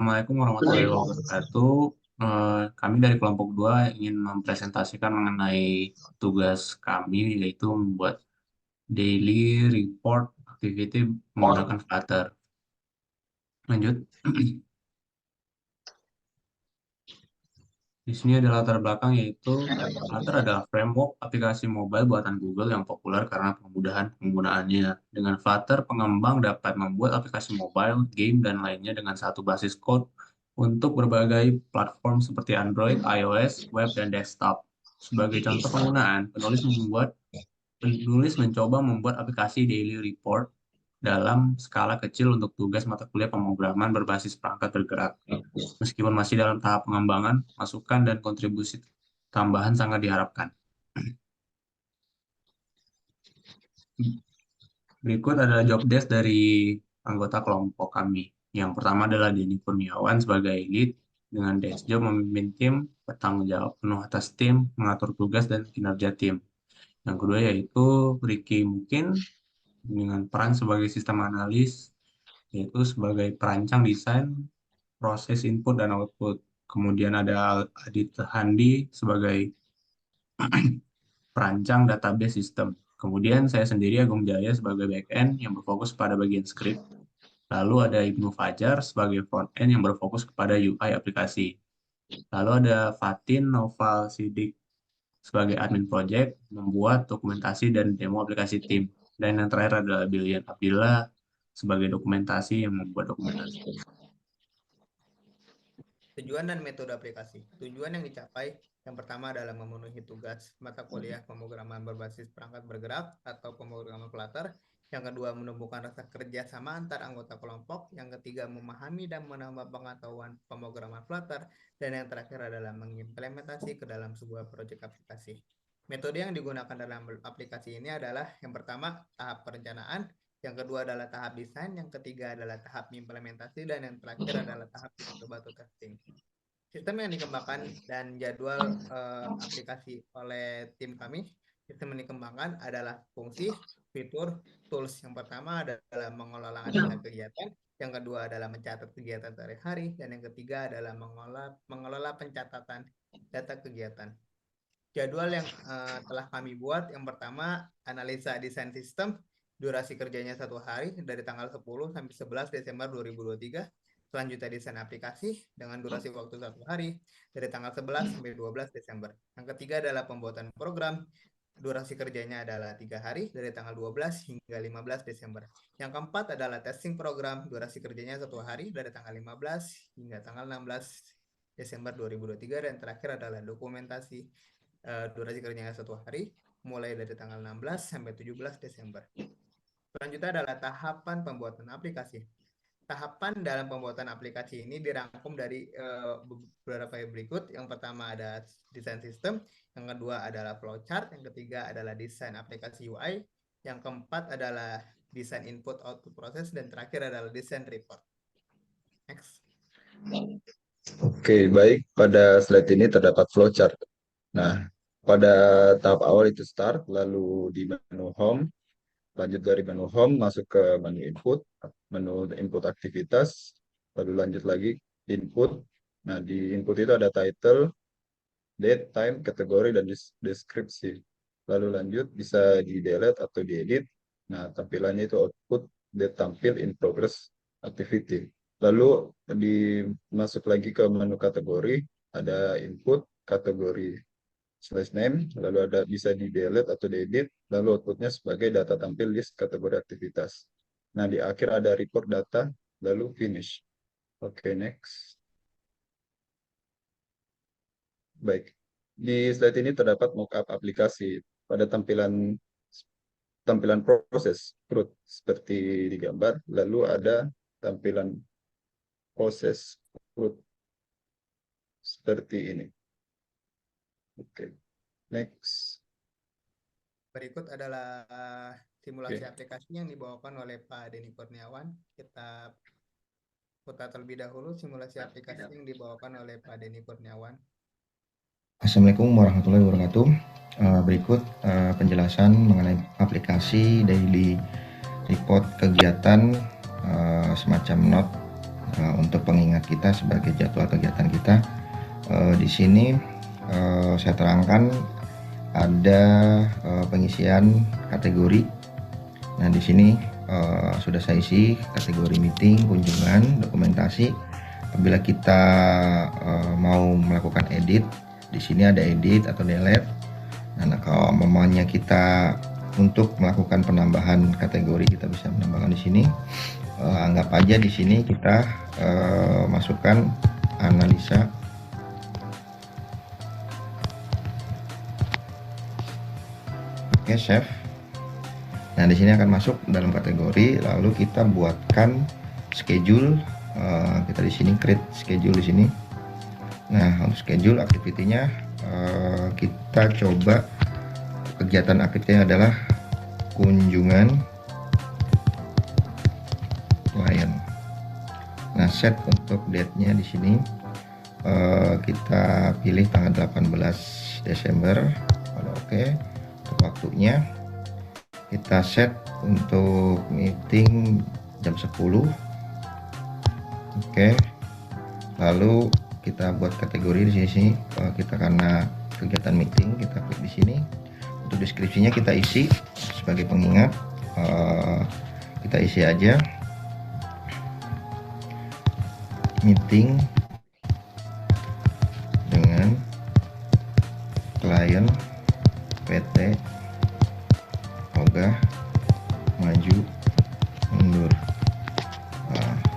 Assalamualaikum warahmatullahi wabarakatuh. Kami dari kelompok 2 ingin mempresentasikan mengenai tugas kami, yaitu membuat daily report activity menggunakan Flutter. Lanjut. Di sini ada latar belakang, yaitu Flutter adalah framework aplikasi mobile buatan Google yang populer karena kemudahan penggunaannya. Dengan Flutter, pengembang dapat membuat aplikasi mobile, game, dan lainnya dengan satu basis code untuk berbagai platform seperti Android, iOS, web, dan desktop. Sebagai contoh penggunaan, penulis mencoba membuat aplikasi daily report dalam skala kecil untuk tugas mata kuliah pemrograman berbasis perangkat bergerak. Meskipun masih dalam tahap pengembangan, masukan dan kontribusi tambahan sangat diharapkan. Berikut adalah job desk dari anggota kelompok kami. Yang pertama adalah Denny Kurniawan sebagai lead dengan desk job memimpin tim, bertanggung jawab penuh atas tim, mengatur tugas dan kinerja tim. Yang kedua yaitu Ricky Mungkin dengan peran sebagai sistem analis, yaitu sebagai perancang desain, proses input dan output. Kemudian ada Adit Handi sebagai perancang database sistem. Kemudian saya sendiri Agung Jaya sebagai back-end yang berfokus pada bagian script. Lalu ada Ibnu Fajar sebagai front-end yang berfokus kepada UI aplikasi. Lalu ada Fatin Noval Sidik sebagai admin project, membuat dokumentasi dan demo aplikasi tim. Dan yang terakhir adalah Billian Abdillah sebagai dokumentasi yang membuat dokumentasi. Tujuan dan metode aplikasi. Tujuan yang dicapai yang pertama adalah memenuhi tugas mata kuliah pemrograman berbasis perangkat bergerak atau pemrograman Flutter. Yang kedua, menumbuhkan rasa kerja sama antar anggota kelompok. Yang ketiga, memahami dan menambah pengetahuan pemrograman Flutter. Dan yang terakhir adalah mengimplementasi ke dalam sebuah proyek aplikasi. Metode yang digunakan dalam aplikasi ini adalah yang pertama, tahap perencanaan. Yang kedua adalah tahap desain, yang ketiga adalah tahap implementasi, dan yang terakhir adalah tahap coba atau testing. Sistem yang dikembangkan dan jadwal aplikasi oleh tim kami, sistem yang dikembangkan adalah fungsi, fitur, tools. Yang pertama adalah mengelola analisa kegiatan, yang kedua adalah mencatat kegiatan sehari-hari, dan yang ketiga adalah mengelola pencatatan data kegiatan. Jadwal yang telah kami buat, yang pertama analisa desain sistem, durasi kerjanya 1 hari dari tanggal 10 sampai 11 Desember 2023. Selanjutnya desain aplikasi dengan durasi waktu 1 hari dari tanggal 11 sampai 12 Desember. Yang ketiga adalah pembuatan program, durasi kerjanya adalah 3 hari dari tanggal 12 hingga 15 Desember. Yang keempat adalah testing program, durasi kerjanya 1 hari dari tanggal 15 hingga tanggal 16 Desember 2023. Dan terakhir adalah dokumentasi, durasi kerjanya 1 hari mulai dari tanggal 16 sampai 17 Desember. Selanjutnya adalah tahapan pembuatan aplikasi. Tahapan dalam pembuatan aplikasi ini dirangkum dari beberapa berikut. Yang pertama ada desain sistem, yang kedua adalah flowchart, yang ketiga adalah desain aplikasi UI, yang keempat adalah desain input output proses, dan terakhir adalah desain report. Next. Oke, baik. Pada slide ini terdapat flowchart. Nah, pada tahap awal itu start, lalu di menu home, lanjut dari menu home, masuk ke menu input aktivitas, lalu lanjut lagi input. Nah, di input itu ada title, date, time, kategori, dan deskripsi. Lalu lanjut bisa di delete atau diedit. Nah, tampilannya itu output, date tampil in progress activity. Lalu masuk lagi ke menu kategori, ada input, kategori slash name, lalu ada bisa di delete atau diedit, lalu outputnya sebagai data tampil list kategori aktivitas. Nah, di akhir ada report data, lalu finish. Oke, next. Baik, di slide ini terdapat mockup aplikasi pada tampilan proses root seperti digambar, lalu ada tampilan proses root seperti ini. Oke, next. Berikut adalah simulasi aplikasi yang dibawakan oleh Pak Denny Kurniawan. Kita putar terlebih dahulu simulasi aplikasi yang dibawakan oleh Pak Denny Kurniawan. Assalamualaikum warahmatullahi wabarakatuh. Berikut penjelasan mengenai aplikasi daily report kegiatan semacam note Nah, untuk pengingat kita sebagai jadwal kegiatan kita, di sini saya terangkan ada pengisian kategori. Nah, di sini sudah saya isi kategori meeting, kunjungan, dokumentasi. Apabila kita mau melakukan edit, di sini ada edit atau delete. Nah, kalau mamanya kita untuk melakukan penambahan kategori, kita bisa menambahkan di sini. Anggap aja di sini kita masukkan analisa Oke, save. Nah, di sini akan masuk dalam kategori, lalu kita buatkan schedule. Kita di sini create schedule di sini. Nah, untuk schedule activity-nya kita coba kegiatan aktifnya adalah kunjungan klien. Nah, set untuk date-nya di sini kita pilih tanggal 18 Desember. Kalau oke, untuk waktunya kita set untuk meeting jam 10. Oke. Lalu kita buat kategori di sini. Kita karena kegiatan meeting, kita klik di sini. Untuk deskripsinya kita isi sebagai pengingat. Kita isi aja meeting dengan klien PT Ogah Maju Mundur.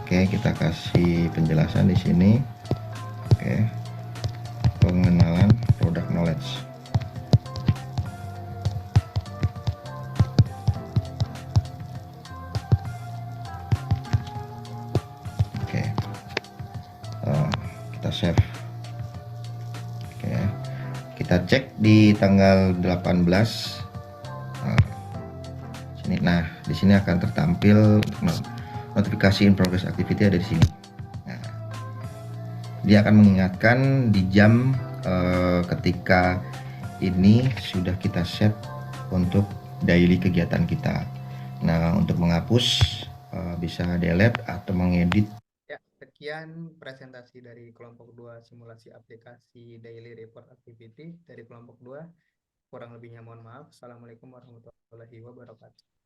Oke, kita kasih penjelasan di sini. Oke, pengenalan product knowledge. Oke, kita save. Oke, kita cek di tanggal 18. Nah, di sini akan tertampil notifikasi in progress activity ada di sini. Nah, dia akan mengingatkan di jam ketika ini sudah kita set untuk daily kegiatan kita. Nah, untuk menghapus bisa delete atau mengedit. Ya, sekian presentasi dari kelompok 2 simulasi aplikasi daily report activity dari kelompok 2. Kurang lebihnya mohon maaf. Assalamualaikum warahmatullahi wabarakatuh.